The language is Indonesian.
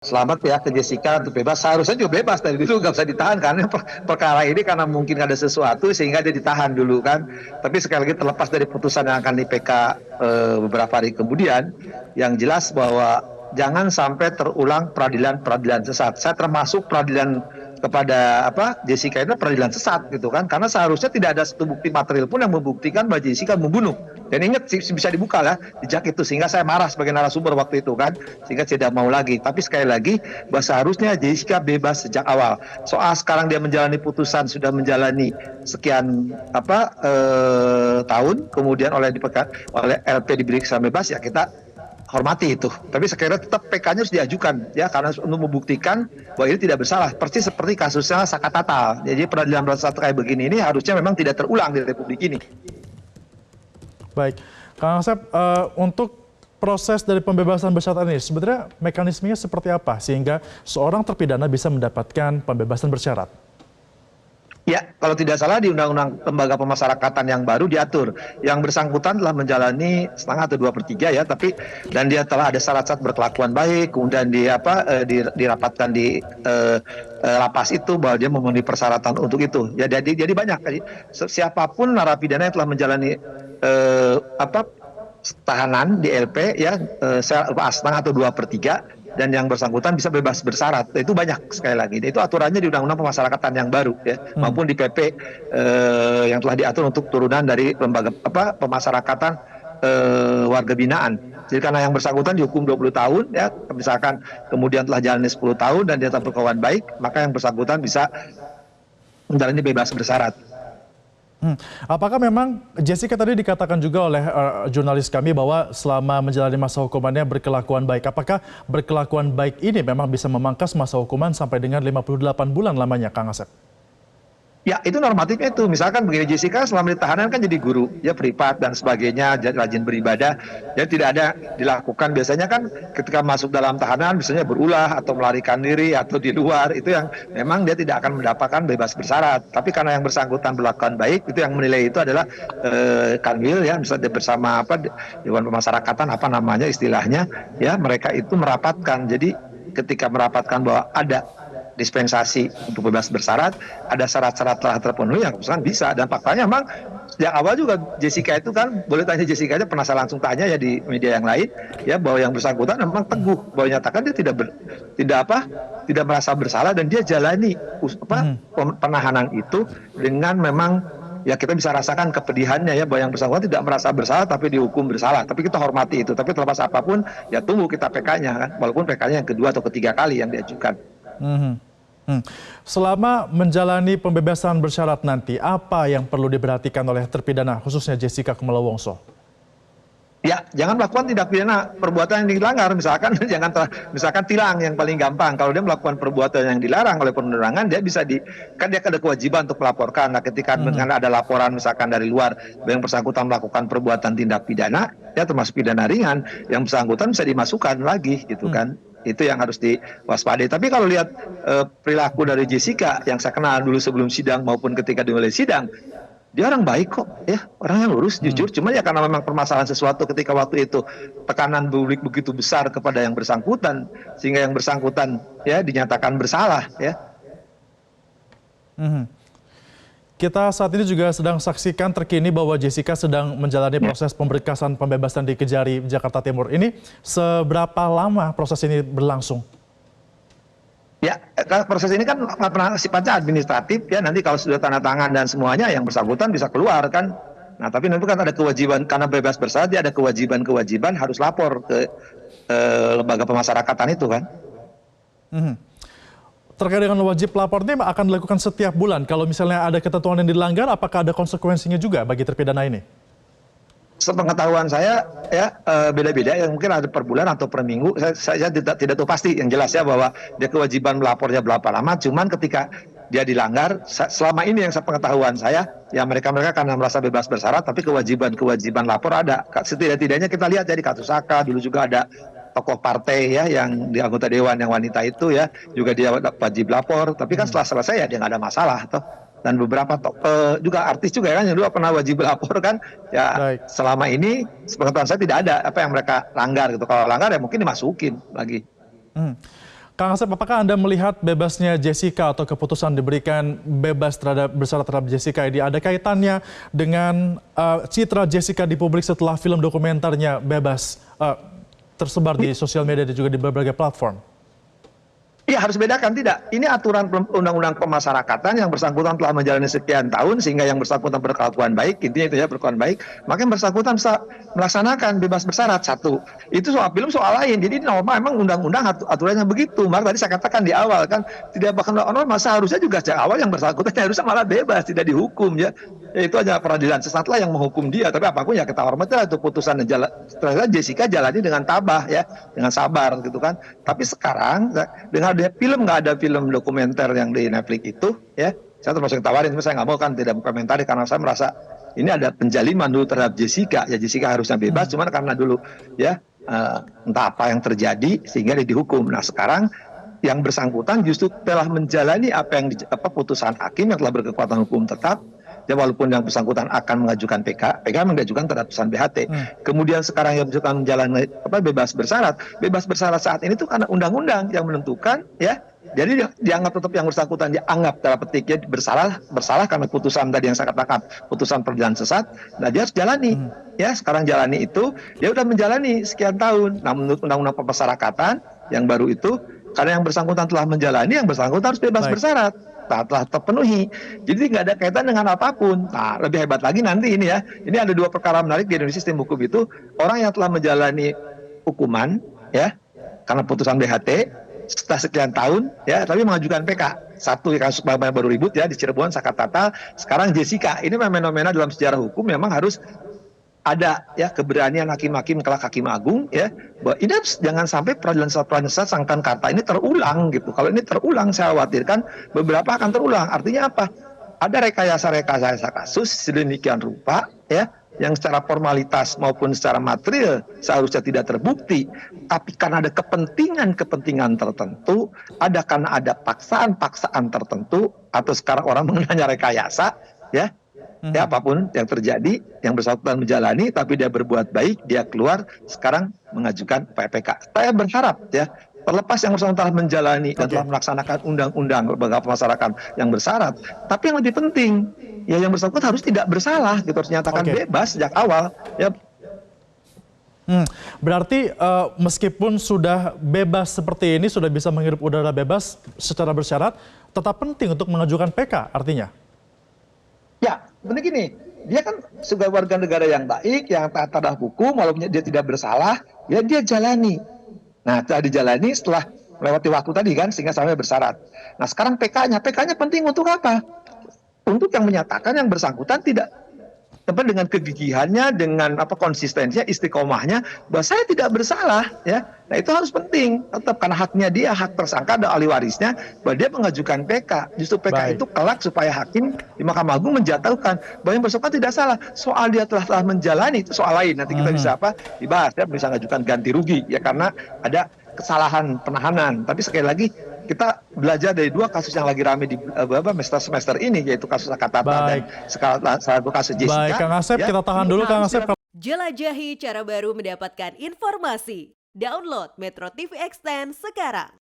Selamat ya ke Jessica untuk bebas. Seharusnya juga bebas dari dulu nggak usah ditahan karena perkara ini karena mungkin ada sesuatu sehingga dia ditahan dulu kan. Tapi sekali lagi terlepas dari putusan yang akan di PK beberapa hari kemudian, yang jelas bahwa jangan sampai terulang peradilan-peradilan sesat. Saya termasuk peradilan kepada Jessica itu peradilan sesat gitu kan, karena seharusnya tidak ada satu bukti material pun yang membuktikan bahwa Jessica membunuh. Dan ingat bisa dibuka lah jejak itu, sehingga saya marah sebagai narasumber waktu itu kan, sehingga tidak mau lagi. Tapi sekali lagi bahwa seharusnya Jessica bebas sejak awal. Soal sekarang dia menjalani putusan sudah menjalani sekian tahun, kemudian oleh LP diberi kesan bebas, ya kita hormati itu. Tapi sekiranya tetap PK-nya harus diajukan ya, karena untuk membuktikan bahwa ini tidak bersalah. Persis seperti kasusnya Saka Tatal. Jadi peradilan bersatu kayak begini ini harusnya memang tidak terulang di Republik ini. Baik, Kang Asep, untuk proses dari pembebasan bersyarat ini sebenarnya mekanismenya seperti apa sehingga seorang terpidana bisa mendapatkan pembebasan bersyarat? Ya, kalau tidak salah di Undang-Undang Lembaga Pemasyarakatan yang baru diatur, yang bersangkutan telah menjalani setengah atau 2/3 ya, dan dia telah ada syarat-syarat berkelakuan baik, kemudian dirapatkan di lapas itu bahwa dia memenuhi persyaratan untuk itu. Ya, jadi banyak. Siapapun narapidana yang telah menjalani tahanan di LP ya, setengah atau 2/3, dan yang bersangkutan bisa bebas bersyarat. Itu banyak sekali lagi. Itu aturannya di Undang-Undang Pemasyarakatan yang baru ya, maupun di PP yang telah diatur untuk turunan dari lembaga pemasyarakatan warga binaan. Jadi karena yang bersangkutan dihukum 20 tahun ya, misalkan kemudian telah jalani 10 tahun dan dia tetap berkawan baik, maka yang bersangkutan bisa menjalani bebas bersyarat. Apakah memang Jessica tadi dikatakan juga oleh jurnalis kami bahwa selama menjalani masa hukumannya berkelakuan baik. Apakah berkelakuan baik ini memang bisa memangkas masa hukuman sampai dengan 58 bulan lamanya, Kang Asep? Ya, itu normatifnya itu. Misalkan begini, Jessica selama di tahanan kan jadi guru, ya privat dan sebagainya, rajin beribadah. Jadi tidak ada dilakukan. Biasanya kan ketika masuk dalam tahanan, misalnya berulah atau melarikan diri atau di luar, itu yang memang dia tidak akan mendapatkan bebas bersyarat. Tapi karena yang bersangkutan berlakukan baik, itu yang menilai itu adalah Kanwil ya, misalnya bersama Dewan Pemasyarakatan istilahnya, ya mereka itu merapatkan. Jadi ketika merapatkan bahwa ada dispensasi untuk bebas bersyarat, ada syarat-syarat telah terpenuhi, yang keputusan bisa. Dan faktanya memang sejak awal juga Jessica itu kan, boleh tanya Jessica aja, pernah saya langsung tanya ya di media yang lain ya, bahwa yang bersangkutan memang teguh bahwa nyatakan dia tidak merasa bersalah, dan dia jalani penahanan itu dengan memang ya kita bisa rasakan kepedihannya ya, bahwa yang bersangkutan tidak merasa bersalah tapi dihukum bersalah. Tapi kita hormati itu. Tapi terlepas apapun ya tunggu kita PK-nya kan, walaupun PK-nya yang kedua atau ketiga kali yang diajukan. Selama menjalani pembebasan bersyarat nanti, apa yang perlu diperhatikan oleh terpidana, khususnya Jessica Kumala Wongso? Ya, jangan melakukan tindak pidana perbuatan yang dilanggar. Misalkan misalkan tilang yang paling gampang. Kalau dia melakukan perbuatan yang dilarang oleh perundangan, dia bisa kan dia ada kewajiban untuk melaporkan. Nah, ketika dengan ada laporan misalkan dari luar yang bersangkutan melakukan perbuatan tindak pidana, ya termasuk pidana ringan, yang bersangkutan bisa dimasukkan lagi gitu kan. Itu yang harus diwaspadai. Tapi kalau lihat perilaku dari Jessica yang saya kenal dulu sebelum sidang maupun ketika dimulai sidang, dia orang baik kok ya, orangnya lurus, jujur. Cuma ya karena memang permasalahan sesuatu ketika waktu itu tekanan publik begitu besar kepada yang bersangkutan, sehingga yang bersangkutan ya dinyatakan bersalah ya. Kita saat ini juga sedang saksikan terkini bahwa Jessica sedang menjalani proses pemberkasan pembebasan di Kejari, Jakarta Timur. Ini seberapa lama proses ini berlangsung? Ya, proses ini kan pernah sifatnya administratif ya, nanti kalau sudah tanda tangan dan semuanya yang bersangkutan bisa keluar kan. Nah, tapi nanti kan ada kewajiban, karena bebas bersyarat dia ada kewajiban harus lapor ke lembaga pemasyarakatan itu kan. Terkait dengan wajib lapor ini akan dilakukan setiap bulan. Kalau misalnya ada ketentuan yang dilanggar, apakah ada konsekuensinya juga bagi terpidana ini? Sepengetahuan saya ya beda-beda, yang mungkin ada per bulan atau per minggu. Saya tidak tahu pasti, yang jelas ya bahwa dia kewajiban melapornya berapa lama. Cuman ketika dia dilanggar, selama ini yang sepengetahuan saya ya, mereka karena merasa bebas bersyarat, tapi kewajiban lapor ada. Setidak-tidaknya kita lihat ya di kasus Saka dulu juga ada tokoh partai ya yang di anggota dewan yang wanita itu ya, juga dia wajib lapor. Tapi kan setelah selesai ya dia nggak ada masalah toh. Dan beberapa juga artis juga kan yang dulu pernah wajib lapor kan ya. Baik. Selama ini sepengetahuan saya tidak ada apa yang mereka langgar gitu. Kalau langgar ya mungkin dimasukin lagi. Kang Asep, apakah Anda melihat bebasnya Jessica atau keputusan diberikan bersarat terhadap Jessica ini ada kaitannya dengan citra Jessica di publik setelah film dokumenternya bebas tersebar di sosial media dan juga di berbagai platform? Iya, harus bedakan, tidak. Ini aturan undang-undang pemasyarakatan, yang bersangkutan telah menjalani sekian tahun sehingga yang bersangkutan berkelakuan baik, intinya itu ya, berkelakuan baik, maka yang bersangkutan bisa melaksanakan bebas bersyarat. Satu, itu soal film, soal lain. Jadi normal memang undang-undang aturannya begitu. Maka tadi saya katakan di awal kan, tidak bahkan normal, seharusnya juga sejak awal yang bersangkutan harusnya malah bebas, tidak dihukum ya. Itu aja peradilan sesat lah yang menghukum dia. Tapi apapun ya kita hormati lah itu putusan ternyata Jessica jalani dengan tabah ya, dengan sabar gitu kan. Tapi sekarang dengan ada film, nggak ada film dokumenter yang di Netflix itu ya, saya termasuk yang tawarin, tapi saya nggak mau kan, tidak komentari karena saya merasa ini ada penjaliman dulu terhadap Jessica. Ya Jessica harusnya bebas, cuman karena dulu ya entah apa yang terjadi sehingga dia dihukum. Nah sekarang yang bersangkutan justru telah menjalani apa yang putusan hakim yang telah berkekuatan hukum tetap. Ya, walaupun yang bersangkutan akan mengajukan PK mengajukan terhadap putusan BHT. Kemudian sekarang yang bersangkutan menjalani bebas bersyarat. Bebas bersyarat saat ini itu karena undang-undang yang menentukan ya. Jadi dianggap tetap yang bersangkutan dianggap dalam petik ya bersalah karena putusan tadi yang saya katakan, putusan perjalanan sesat. Nah dia harus jalani ya. Sekarang jalani itu dia udah menjalani sekian tahun. Nah menurut undang-undang pemasyarakatan yang baru itu, karena yang bersangkutan telah menjalani, yang bersangkutan harus bebas bersyarat. Telah terpenuhi. Jadi nggak ada kaitan dengan apapun. Nah, lebih hebat lagi nanti ini ya. Ini ada dua perkara menarik di Indonesia sistem hukum itu. Orang yang telah menjalani hukuman ya karena putusan BHT setelah sekian tahun ya, tapi mengajukan PK. Satu kasus baru ribut ya di Cirebon, Sakatata. Sekarang Jessica. Ini fenomena dalam sejarah hukum memang harus ada ya keberanian hakim-hakim kelak hakim agung ya, bahwa ini jangan sampai peradilan sesat sangkan kata ini terulang gitu. Kalau ini terulang saya khawatirkan beberapa akan terulang. Artinya apa? Ada rekayasa kasus sedemikian rupa ya, yang secara formalitas maupun secara material seharusnya tidak terbukti, tapi karena ada kepentingan tertentu, karena ada paksaan tertentu, atau sekarang orang mengenanya rekayasa ya. Ya apapun yang terjadi, yang bersangkutan menjalani, tapi dia berbuat baik, dia keluar sekarang mengajukan PK. Saya berharap ya, terlepas yang bersangkutan telah menjalani dan telah melaksanakan undang-undang lembaga pemasyarakatan yang bersyarat, tapi yang lebih penting ya yang bersangkutan harus tidak bersalah, gitu, harus dinyatakan bebas sejak awal. Ya. Berarti meskipun sudah bebas seperti ini, sudah bisa menghirup udara bebas secara bersyarat, tetap penting untuk mengajukan PK artinya? Ya, benar gini, dia kan sebagai warga negara yang baik, yang taat terhadap hukum, walaupun dia tidak bersalah, ya dia jalani. Nah, setelah dijalani, setelah melewati waktu tadi kan, sehingga sampai bersyarat. Nah, sekarang PK-nya penting untuk apa? Untuk yang menyatakan yang bersangkutan tidak dengan kegigihannya, dengan konsistensinya, istiqomahnya, bahwa saya tidak bersalah ya. Nah itu harus penting tetap, karena haknya dia, hak tersangka ada ahli warisnya, bahwa dia mengajukan PK. Justru PK itu kelak supaya hakim di Mahkamah Agung menjatuhkan bahwa yang bersangkutan tidak salah. Soal dia telah menjalani itu soal lain. Nanti kita bisa dibahas ya, bisa mengajukan ganti rugi ya karena ada kesalahan penahanan. Tapi sekali lagi kita belajar dari dua kasus yang lagi rame di semester ini, yaitu kasus Sakatata dan satu kasus Jessica. Baik, Kang Asep, ya, kita tahan dulu Kang Asep. Jelajahi cara baru mendapatkan informasi. Download Metro TV Extend sekarang.